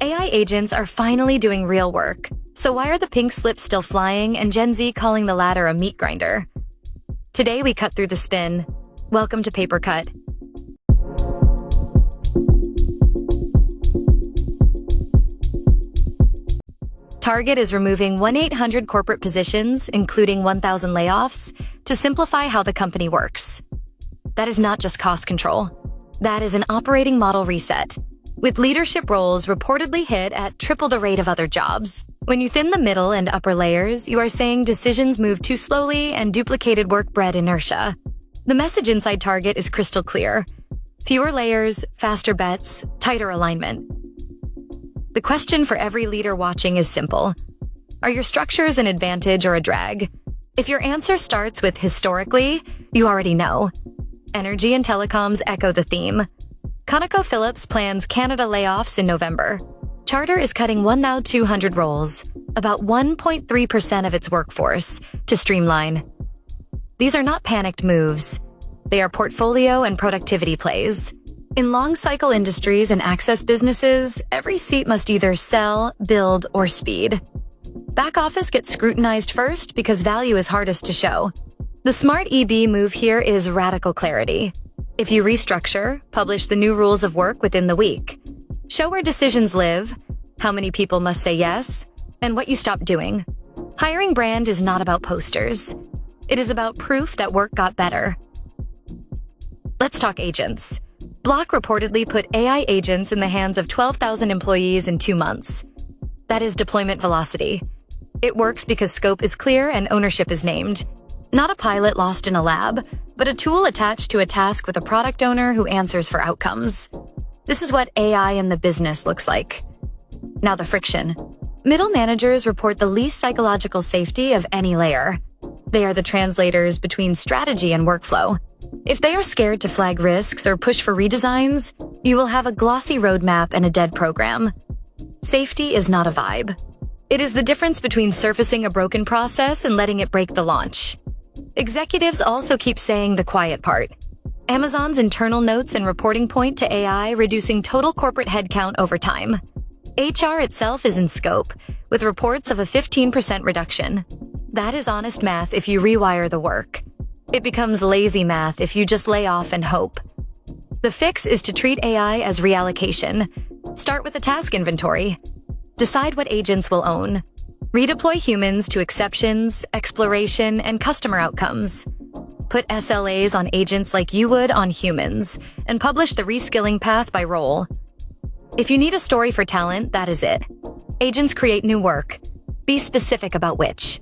AI agents are finally doing real work. So why are the pink slips still flying and Gen Z calling the latter a meat grinder? Today we cut through the spin. Welcome to Paper Cut. Target is removing 1-800 corporate positions, including 1,000 layoffs, to simplify how the company works. That is not just cost control. That is an operating model reset, with leadership roles reportedly hit at triple the rate of other jobs. When you thin the middle and upper layers, you are saying decisions move too slowly and duplicated work bred inertia. The message inside Target is crystal clear. Fewer layers, faster bets, tighter alignment. The question for every leader watching is simple. Are your structures an advantage or a drag? If your answer starts with historically, you already know. Energy and telecoms echo the theme. ConocoPhillips plans Canada layoffs in November. Charter is cutting 200 roles, about 1.3% of its workforce, to streamline. These are not panicked moves. They are portfolio and productivity plays. In long-cycle industries and access businesses, every seat must either sell, build, or speed. Back office gets scrutinized first because value is hardest to show. The smart EB move here is radical clarity. If you restructure, publish the new rules of work within the week. Show where decisions live, how many people must say yes, and what you stop doing. Hiring brand is not about posters. It is about proof that work got better. Let's talk agents. Block reportedly put AI agents in the hands of 12,000 employees in 2 months. That is deployment velocity. It works because scope is clear and ownership is named. Not a pilot lost in a lab, but a tool attached to a task with a product owner who answers for outcomes. This is what AI in the business looks like. Now the friction. Middle managers report the least psychological safety of any layer. They are the translators between strategy and workflow. If they are scared to flag risks or push for redesigns, you will have a glossy roadmap and a dead program. Safety is not a vibe. It is the difference between surfacing a broken process and letting it break the launch. Executives also keep saying the quiet part. Amazon's internal notes and reporting point to AI reducing total corporate headcount over time. HR itself is in scope, with reports of a 15% reduction. That is honest math if you rewire the work. It becomes lazy math if you just lay off and hope. The fix is to treat AI as reallocation. Start with a task inventory. Decide what agents will own. Redeploy humans to exceptions, exploration, and customer outcomes. Put SLAs on agents like you would on humans, and publish the reskilling path by role. If you need a story for talent, that is it. Agents create new work. Be specific about which.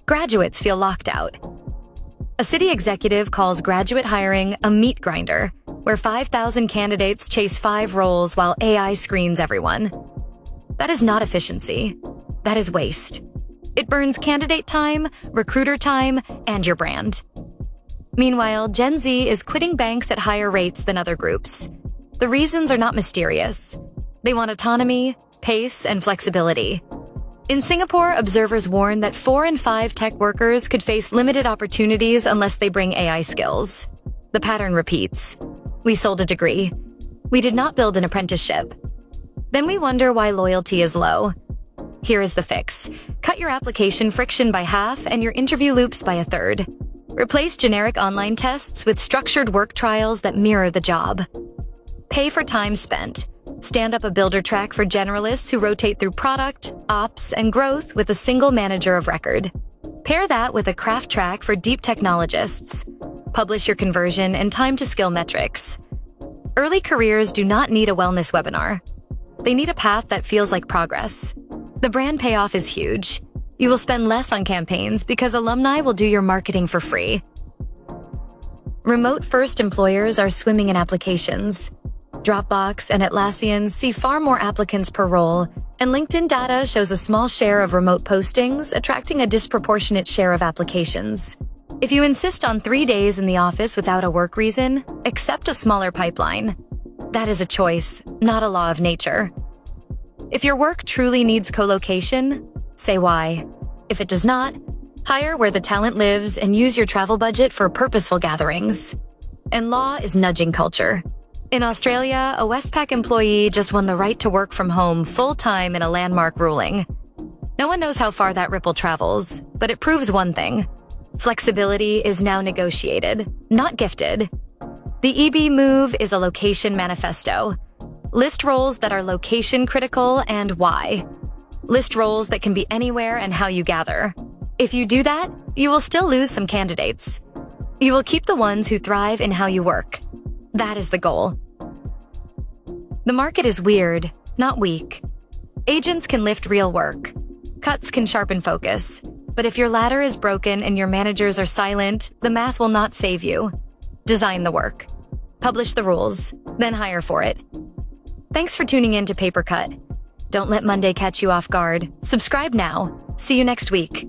Graduates feel locked out. A city executive calls graduate hiring a meat grinder, where 5,000 candidates chase 5 roles while AI screens everyone. That is not efficiency. That is waste. It burns candidate time, recruiter time, and your brand. Meanwhile, Gen Z is quitting banks at higher rates than other groups. The reasons are not mysterious. They want autonomy, pace, and flexibility. In Singapore, observers warn that 4 in 5 tech workers could face limited opportunities unless they bring AI skills. The pattern repeats. We sold a degree. We did not build an apprenticeship. Then we wonder why loyalty is low. Here is the fix. Cut your application friction by half and your interview loops by a third. Replace generic online tests with structured work trials that mirror the job. Pay for time spent. Stand up a builder track for generalists who rotate through product, ops, and growth with a single manager of record. Pair that with a craft track for deep technologists. Publish your conversion and time to skill metrics. Early careers do not need a wellness webinar. They need a path that feels like progress. The brand payoff is huge. You will spend less on campaigns because alumni will do your marketing for free. Remote-first employers are swimming in applications. Dropbox and Atlassian see far more applicants per role, and LinkedIn data shows a small share of remote postings, attracting a disproportionate share of applications. If you insist on 3 days in the office without a work reason, accept a smaller pipeline. That is a choice, not a law of nature. If your work truly needs co-location, say why. If it does not, hire where the talent lives and use your travel budget for purposeful gatherings. And law is nudging culture. In Australia, a Westpac employee just won the right to work from home full-time in a landmark ruling. No one knows how far that ripple travels, but it proves one thing. Flexibility is now negotiated, not gifted. The EB move is a location manifesto. List roles that are location critical and why. List roles that can be anywhere and how you gather. If you do that, you will still lose some candidates. You will keep the ones who thrive in how you work. That is the goal. The market is weird, not weak. Agents can lift real work. Cuts can sharpen focus. But if your ladder is broken and your managers are silent, the math will not save you. Design the work. Publish the rules, then hire for it. Thanks for tuning in to Paper Cut. Don't let Monday catch you off guard. Subscribe now. See you next week.